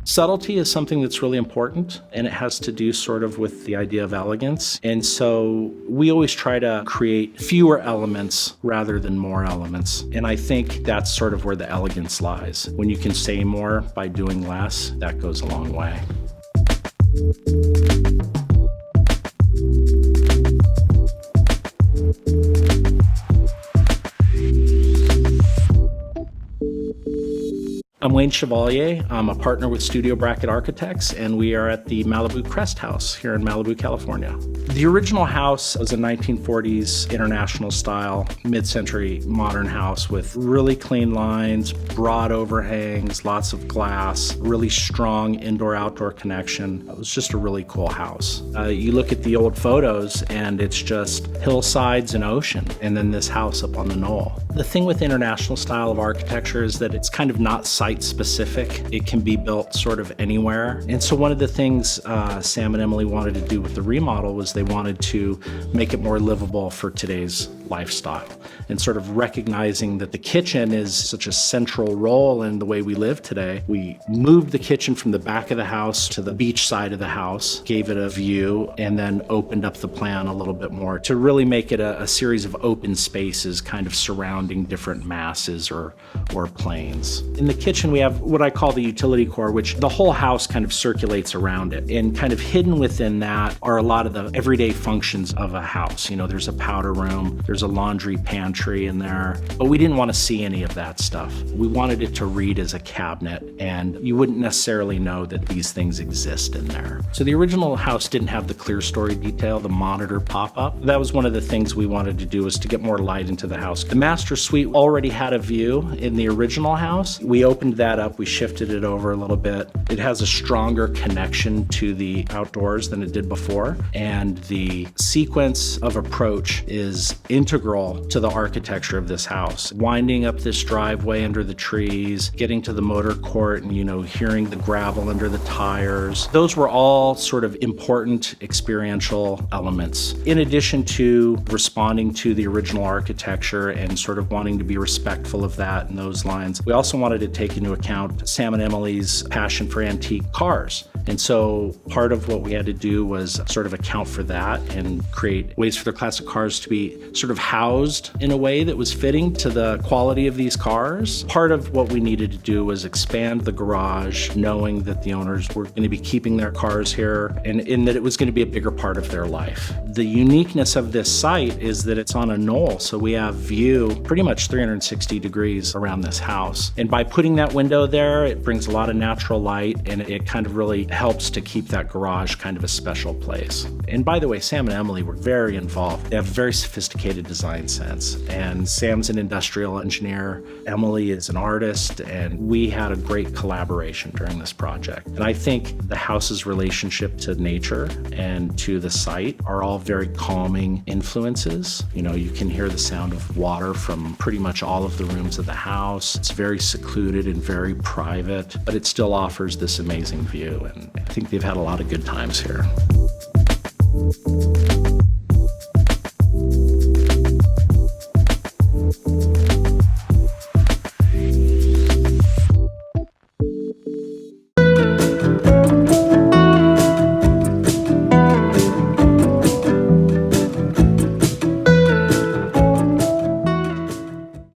Subtlety is something that's really important, and it has to do sort of with the idea of elegance. And so we always try to create fewer elements rather than more elements. And I think that's sort of where the elegance lies. When you can say more by doing less, that goes a long way. I'm Wayne Chevalier. I'm a partner with Studio Bracket Architects, and we are at the Malibu Crest house here in Malibu, California. The original house was a 1940s international style, mid-century modern house with really clean lines, broad overhangs, lots of glass, really strong indoor-outdoor connection. It was just a really cool house. You look at the old photos and it's just hillsides and ocean, and then this house up on the knoll. The thing with international style of architecture is that it's kind of not site specific. It can be built sort of anywhere. And so one of the things Sam and Emily wanted to do with the remodel was they wanted to make it more livable for today's lifestyle, and sort of recognizing that the kitchen is such a central role in the way we live today. We moved the kitchen from the back of the house to the beach side of the house, gave it a view, and then opened up the plan a little bit more to really make it a series of open spaces kind of surrounding different masses or planes. In the kitchen, we have what I call the utility core, which the whole house kind of circulates around it. And kind of hidden within that are a lot of the everyday functions of a house. You know, there's a powder room, there's a laundry pantry in there, but we didn't want to see any of that stuff. We wanted it to read as a cabinet, and you wouldn't necessarily know that these things exist in there. So the original house didn't have the clear story detail, the monitor pop-up. That was one of the things we wanted to do, was to get more light into the house. The master suite already had a view in the original house. We opened that up, we shifted it over a little bit. It has a stronger connection to the outdoors than it did before, and the sequence of approach is integral to the architecture of this house. Winding up this driveway under the trees, getting to the motor court and, you know, hearing the gravel under the tires. Those were all sort of important experiential elements. In addition to responding to the original architecture and sort of wanting to be respectful of that and those lines, we also wanted to take into account Sam and Emily's passion for antique cars. And so part of what we had to do was sort of account for that and create ways for their classic cars to be sort of housed in a way that was fitting to the quality of these cars. Part of what we needed to do was expand the garage, knowing that the owners were going to be keeping their cars here and that it was going to be a bigger part of their life. The uniqueness of this site is that it's on a knoll, so we have view pretty much 360 degrees around this house. And by putting that window there, it brings a lot of natural light, and it kind of really helps to keep that garage kind of a special place. And by the way, Sam and Emily were very involved. They have a very sophisticated design sense, and Sam's an industrial engineer, Emily is an artist, and we had a great collaboration during this project. And I think the house's relationship to nature and to the site are all very calming influences. You know, you can hear the sound of water from pretty much all of the rooms of the house. It's very secluded and very private, but it still offers this amazing view, and I think they've had a lot of good times here.